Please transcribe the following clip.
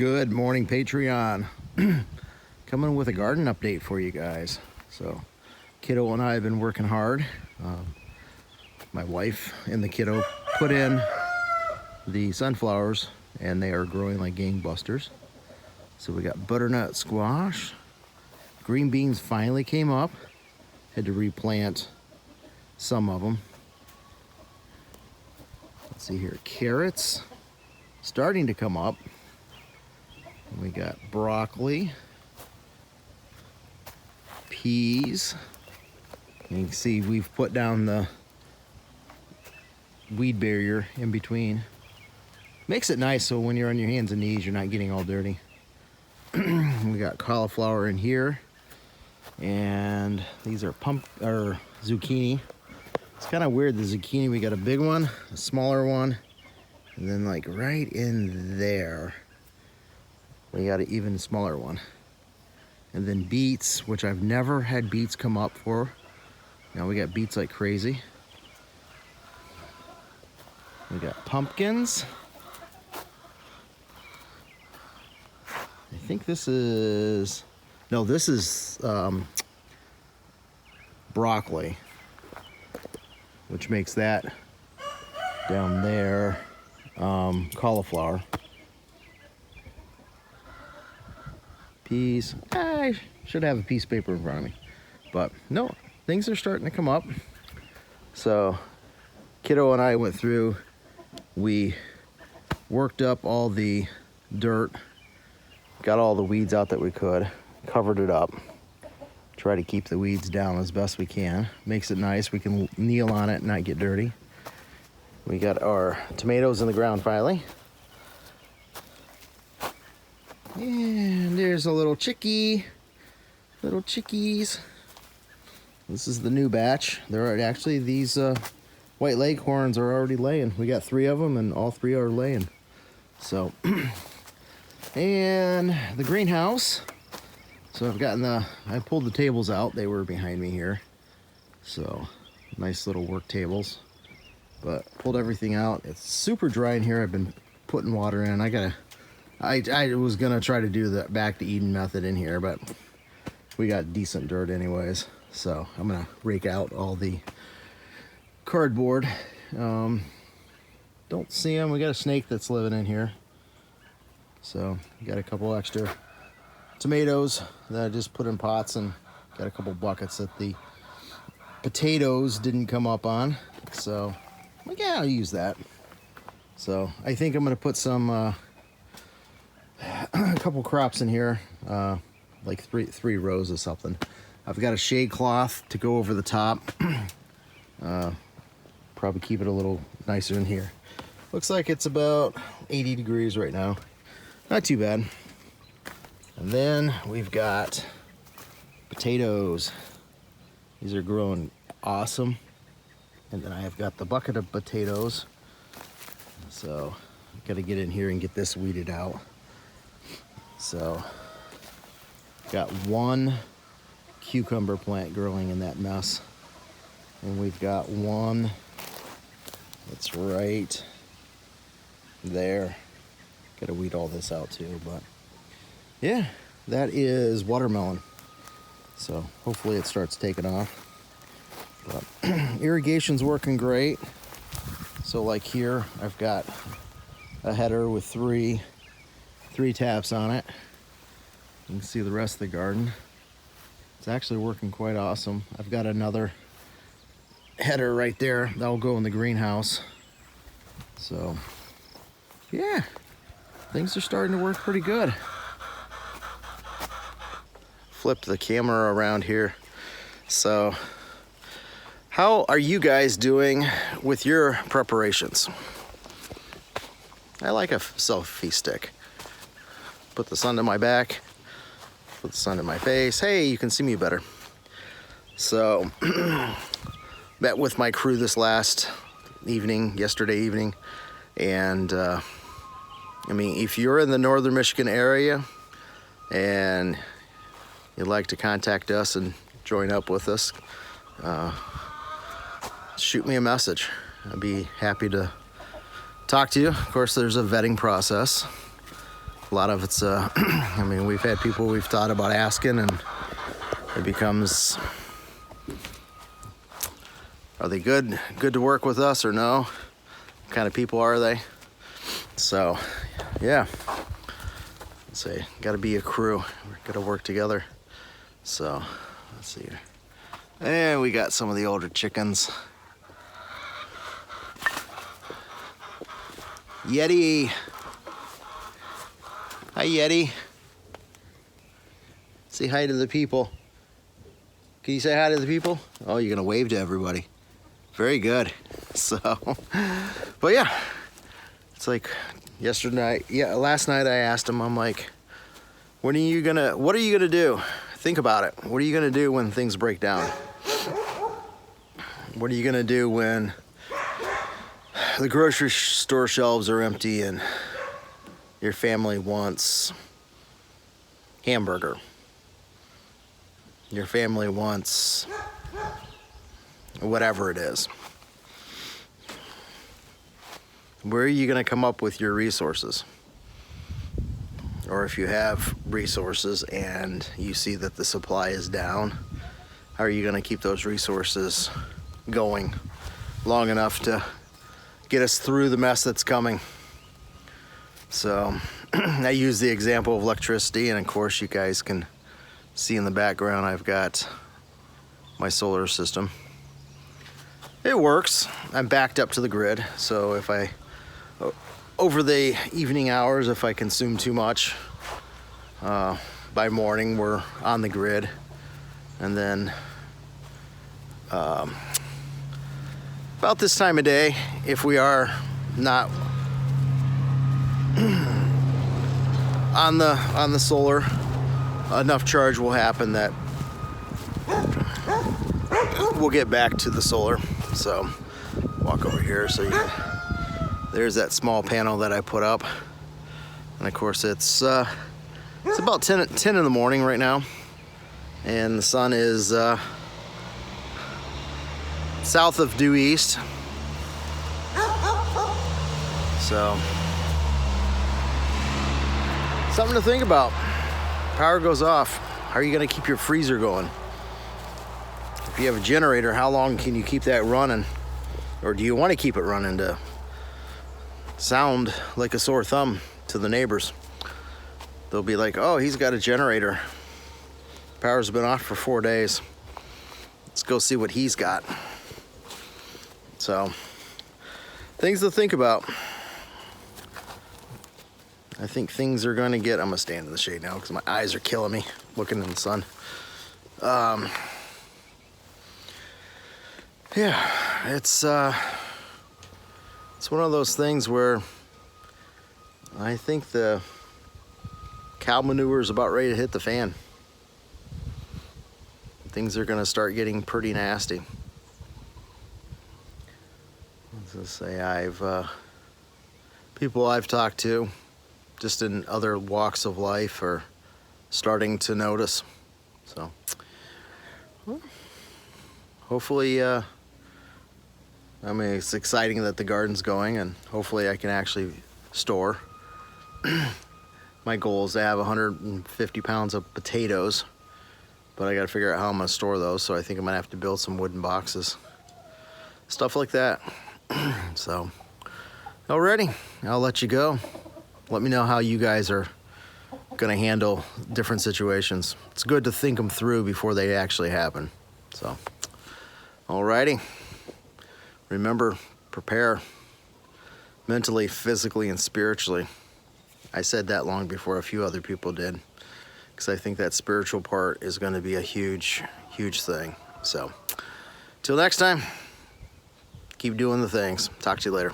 Good morning, Patreon. Coming with a garden update for you guys. So, kiddo and I have been working hard. My wife and the kiddo put in the sunflowers and they are growing like gangbusters. So we got butternut squash. Green beans finally came up. Had to replant some of them. Let's see here, carrots starting to come up. We got broccoli, peas. You can see we've put down the weed barrier in between. Makes it nice so when you're on your hands and knees, you're not getting all dirty. We got cauliflower in here, and these are zucchini. It's kind of weird, the zucchini. We got a big one, a smaller one, and then like right in there, we got an even smaller one. And then beets, which I've never had beets come up for. Now we got beets like crazy. We got pumpkins. I think this is, no, this is broccoli, which makes that down there cauliflower. Peas. I should have a piece of paper in front of me, but no, things are starting to come up. So kiddo and I went through, we worked up all the dirt, got all the weeds out that we could, covered it up, try to keep the weeds down as best we can. Makes it nice, we can kneel on it and not get dirty. We got our tomatoes in the ground finally. And there's a little chickie, little chickies. This is the new batch. There are actually these white leghorns are already laying. We got 3 of them and all 3 are laying. So, and the greenhouse. So I've gotten I pulled the tables out. They were behind me here. So nice little work tables, but pulled everything out. It's super dry in here. I've been putting water in. I was gonna try to do the back to Eden method in here, but we got decent dirt anyways. So I'm gonna rake out all the cardboard. Don't see them. We got a snake that's living in here. So we got a couple extra tomatoes that I just put in pots, and got a couple buckets that the potatoes didn't come up on. So yeah, I'll use that. So I think I'm gonna put some a couple crops in here, like three rows of something. I've got a shade cloth to go over the top. Probably keep it a little nicer in here. Looks like it's about 80 degrees right now. Not too bad. And then we've got potatoes. These are growing awesome. And then I have got the bucket of potatoes. So got to get in here and get this weeded out. So got 1 cucumber plant growing in that mess, and we've got one that's right there. Got to weed all this out too, but yeah, that is watermelon. So hopefully it starts taking off. But irrigation's working great. So like here, I've got a header with three taps on it. You can see the rest of the garden. It's actually working quite awesome. I've got another header right there that'll go in the greenhouse. So yeah, things are starting to work pretty good. Flipped the camera around here. So how are you guys doing with your preparations? I like a selfie stick. Put the sun to my back, put the sun to my face. Hey, you can see me better. So, met with my crew this last evening, yesterday evening, and I mean, if you're in the northern Michigan area and you'd like to contact us and join up with us, shoot me a message. I'd be happy to talk to you. Of course, there's a vetting process. A lot of it's, I mean, we've had people we've thought about asking, and it becomes, are they good to work with us or no? What kind of people are they? So, yeah. Say, got to be a crew. We got to work together. So, let's see here. And we got some of the older chickens. Yeti. Hi, Yeti. Say hi to the people. Can you say hi to the people? Oh, you're gonna wave to everybody. Very good. So, but yeah, it's like yesterday, last night I asked him, I'm like, what are you gonna do? Think about it. What are you gonna do when things break down? What are you gonna do when the grocery store shelves are empty and your family wants hamburger? Your family wants whatever it is. Where are you gonna come up with your resources? Or if you have resources and you see that the supply is down, how are you gonna keep those resources going long enough to get us through the mess that's coming? So I use the example of electricity, and of course you guys can see in the background I've got my solar system. It works. I'm backed up to the grid, so if I, over the evening hours, if I consume too much, by morning we're on the grid, and then about this time of day, if we are not on the solar, enough charge will happen that we'll get back to the solar. So walk over here, so there's that small panel that I put up, and of course it's about 10 in the morning right now, and the sun is south of due east. So something to think about. Power goes off. How are you going to keep your freezer going? If you have a generator, how long can you keep that running? Or do you want to keep it running to sound like a sore thumb to the neighbors? They'll be like, oh, he's got a generator. Power's been off for 4 days. Let's go see what he's got. So, things to think about. I think things are going to get, I'm going to stand in the shade now because my eyes are killing me looking in the sun. Yeah, it's one of those things where I think the cow manure is about ready to hit the fan. Things are going to start getting pretty nasty. Let's just say people I've talked to, just in other walks of life, are starting to notice. So, well, hopefully, I mean, it's exciting that the garden's going, and hopefully I can actually store. My goal is to have 150 pounds of potatoes, but I gotta figure out how I'm gonna store those, so I think I'm gonna have to build some wooden boxes. Stuff like that. So, alrighty, I'll let you go. Let me know how you guys are gonna handle different situations. It's good to think them through before they actually happen. So, alrighty. Remember, prepare mentally, physically, and spiritually. I said that long before a few other people did, because I think that spiritual part is gonna be a huge, huge thing. So, till next time, keep doing the things. Talk to you later.